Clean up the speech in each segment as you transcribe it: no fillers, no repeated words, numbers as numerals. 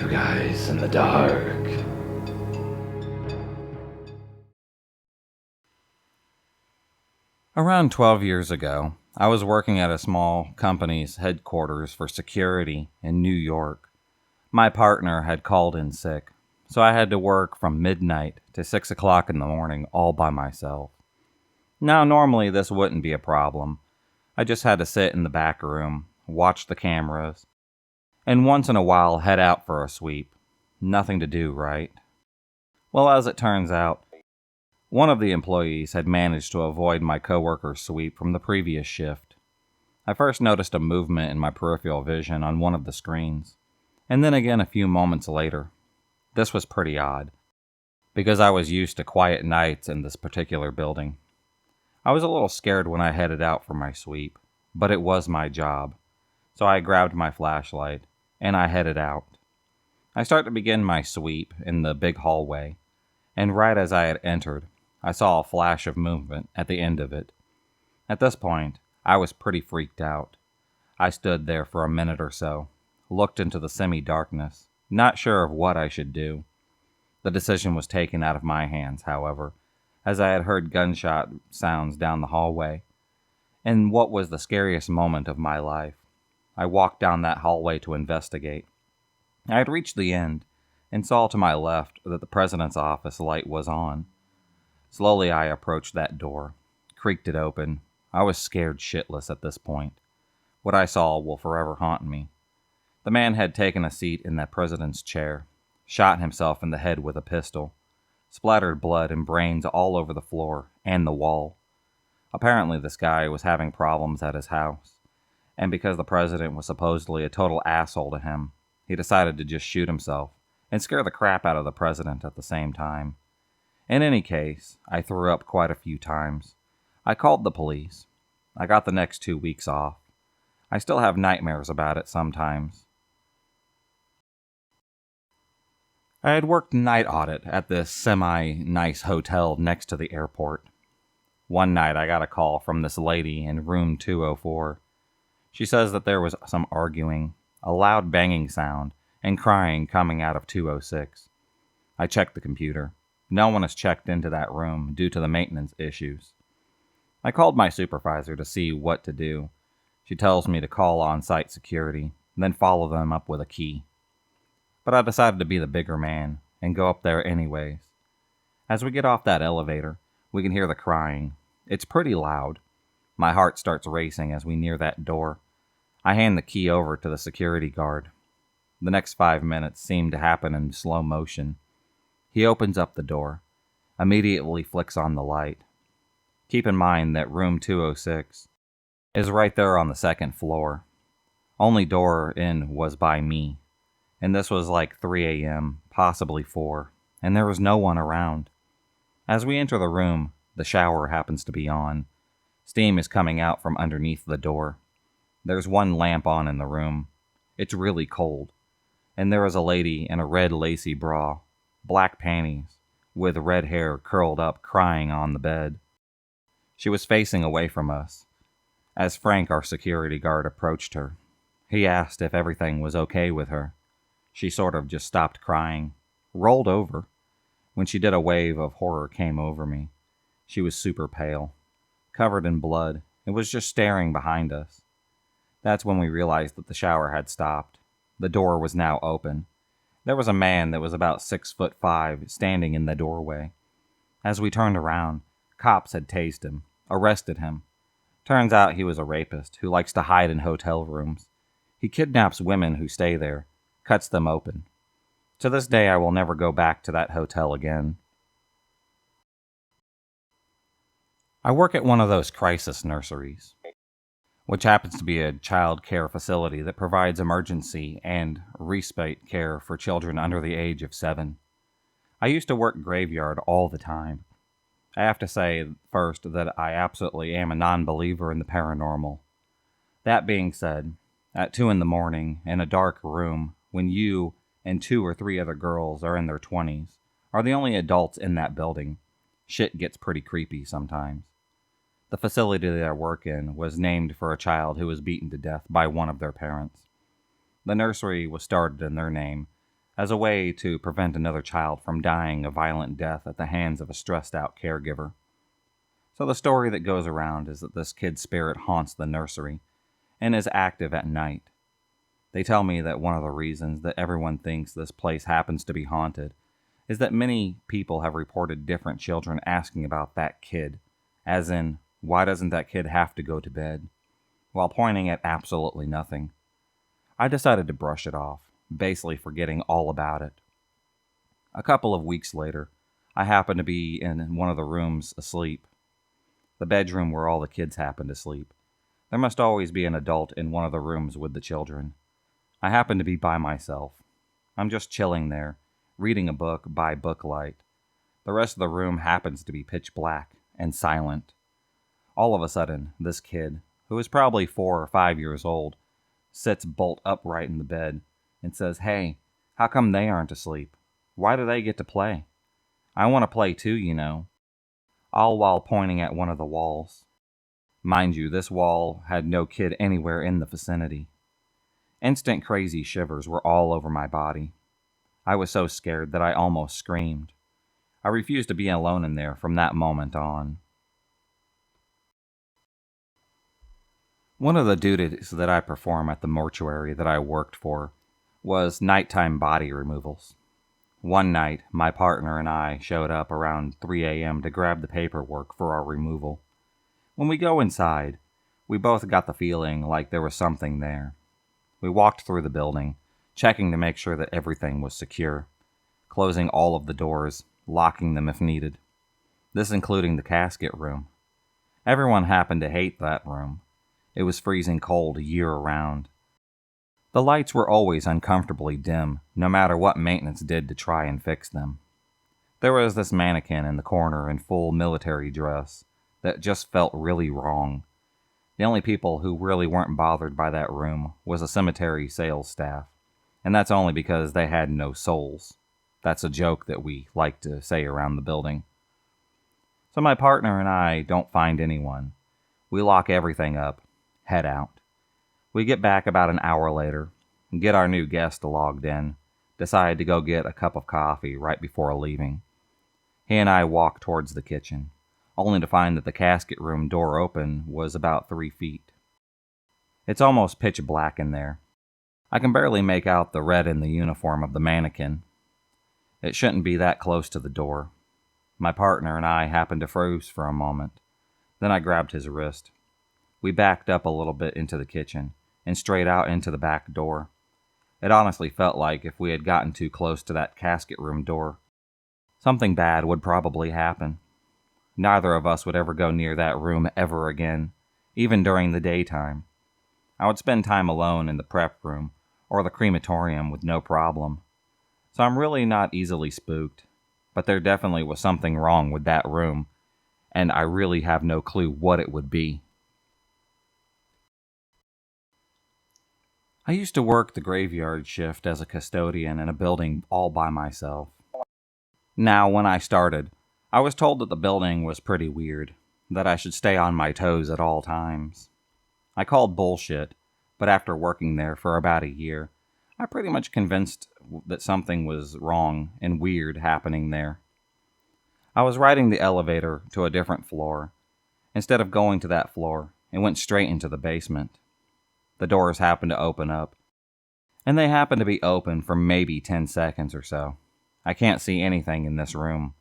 Two guys in the dark. Around 12 years ago, I was working at a small company's headquarters for security in New York. My partner had called in sick, so I had to work from midnight to 6 o'clock in the morning all by myself. Now, normally this wouldn't be a problem. I just had to sit in the back room, watch the cameras, and once in a while head out for a sweep. Nothing to do, right? Well, as it turns out, one of the employees had managed to avoid my coworker's sweep from the previous shift. I first noticed a movement in my peripheral vision on one of the screens, and then again a few moments later. This was pretty odd, because I was used to quiet nights in this particular building. I was a little scared when I headed out for my sweep, but it was my job, so I grabbed my flashlight, and I headed out. I started to begin my sweep in the big hallway, and right as I had entered, I saw a flash of movement at the end of it. At this point, I was pretty freaked out. I stood there for a minute or so, looked into the semi-darkness, not sure of what I should do. The decision was taken out of my hands, however, as I had heard gunshot sounds down the hallway. And what was the scariest moment of my life? I walked down that hallway to investigate. I had reached the end, and saw to my left that the president's office light was on. Slowly I approached that door, creaked it open. I was scared shitless at this point. What I saw will forever haunt me. The man had taken a seat in that president's chair, shot himself in the head with a pistol, splattered blood and brains all over the floor and the wall. Apparently this guy was having problems at his house, and because the president was supposedly a total asshole to him, he decided to just shoot himself and scare the crap out of the president at the same time. In any case, I threw up quite a few times. I called the police. I got the next 2 weeks off. I still have nightmares about it sometimes. I had worked night audit at this semi-nice hotel next to the airport. One night I got a call from this lady in room 204. She says that there was some arguing, a loud banging sound, and crying coming out of 206. I checked the computer. No one has checked into that room due to the maintenance issues. I called my supervisor to see what to do. She tells me to call on-site security, then follow them up with a key. But I decided to be the bigger man and go up there anyways. As we get off that elevator, we can hear the crying. It's pretty loud. My heart starts racing as we near that door. I hand the key over to the security guard. The next 5 minutes seem to happen in slow motion. He opens up the door, immediately flicks on the light. Keep in mind that room 206 is right there on the second floor. Only door in was by me, and this was like 3 a.m., possibly 4, and there was no one around. As we enter the room, the shower happens to be on. Steam is coming out from underneath the door. There's one lamp on in the room. It's really cold, and there is a lady in a red lacy bra, black panties, with red hair curled up, crying on the bed. She was facing away from us. As Frank, our security guard, approached her, he asked if everything was okay with her. She sort of just stopped crying, rolled over. When she did, a wave of horror came over me. She was super pale, covered in blood, and was just staring behind us. That's when we realized that the shower had stopped. The door was now open. There was a man that was about 6'5" standing in the doorway. As we turned around, cops had tased him, arrested him. Turns out he was a rapist who likes to hide in hotel rooms. He kidnaps women who stay there, cuts them open. To this day, I will never go back to that hotel again. I work at one of those crisis nurseries, which happens to be a child care facility that provides emergency and respite care for children under the age of 7. I used to work graveyard all the time. I have to say first that I absolutely am a non-believer in the paranormal. That being said, at 2 in the morning, in a dark room, when you and 2 or 3 other girls are in their 20s, are the only adults in that building, shit gets pretty creepy sometimes. The facility that I work in was named for a child who was beaten to death by one of their parents. The nursery was started in their name, as a way to prevent another child from dying a violent death at the hands of a stressed out caregiver. So the story that goes around is that this kid's spirit haunts the nursery and is active at night. They tell me that one of the reasons that everyone thinks this place happens to be haunted is that many people have reported different children asking about that kid, as in, why doesn't that kid have to go to bed? While pointing at absolutely nothing. I decided to brush it off, basically forgetting all about it. A couple of weeks later, I happened to be in one of the rooms asleep. The bedroom where all the kids happen to sleep. There must always be an adult in one of the rooms with the children. I happen to be by myself. I'm just chilling there, reading a book by booklight. The rest of the room happens to be pitch black and silent. All of a sudden, this kid, who is probably 4 or 5 years old, sits bolt upright in the bed and says, "Hey, how come they aren't asleep? Why do they get to play? I want to play too, you know." All while pointing at one of the walls. Mind you, this wall had no kid anywhere in the vicinity. Instant crazy shivers were all over my body. I was so scared that I almost screamed. I refused to be alone in there from that moment on. One of the duties that I perform at the mortuary that I worked for was nighttime body removals. One night, my partner and I showed up around 3 a.m. to grab the paperwork for our removal. When we go inside, we both got the feeling like there was something there. We walked through the building, checking to make sure that everything was secure, closing all of the doors, locking them if needed. This including the casket room. Everyone happened to hate that room. It was freezing cold year-round. The lights were always uncomfortably dim, no matter what maintenance did to try and fix them. There was this mannequin in the corner in full military dress that just felt really wrong. The only people who really weren't bothered by that room was a cemetery sales staff, and that's only because they had no souls. That's a joke that we like to say around the building. So my partner and I don't find anyone. We lock everything up, head out. We get back about an hour later, get our new guest logged in, decide to go get a cup of coffee right before leaving. He and I walk towards the kitchen, only to find that the casket room door open was about 3 feet. It's almost pitch black in there. I can barely make out the red in the uniform of the mannequin. It shouldn't be that close to the door. My partner and I happened to freeze for a moment. Then I grabbed his wrist. We backed up a little bit into the kitchen and straight out into the back door. It honestly felt like if we had gotten too close to that casket room door, something bad would probably happen. Neither of us would ever go near that room ever again, even during the daytime. I would spend time alone in the prep room or the crematorium with no problem. So I'm really not easily spooked, but there definitely was something wrong with that room, and I really have no clue what it would be. I used to work the graveyard shift as a custodian in a building all by myself. Now, when I started, I was told that the building was pretty weird, that I should stay on my toes at all times. I called bullshit, but after working there for about a year, I pretty much convinced that something was wrong and weird happening there. I was riding the elevator to a different floor. Instead of going to that floor, it went straight into the basement. The doors happened to open up, and they happened to be open for maybe 10 seconds or so. I can't see anything in this room.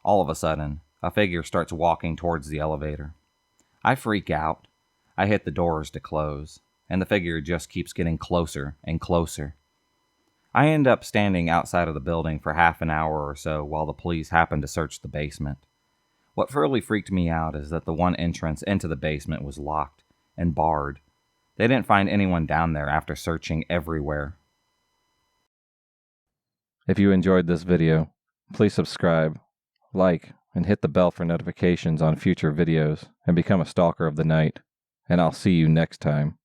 All of a sudden, a figure starts walking towards the elevator. I freak out. I hit the doors to close, and the figure just keeps getting closer and closer. I end up standing outside of the building for half an hour or so while the police happen to search the basement. What really freaked me out is that the one entrance into the basement was locked and barred. They didn't find anyone down there after searching everywhere. If you enjoyed this video, please subscribe, like, and hit the bell for notifications on future videos and become a stalker of the night. And I'll see you next time.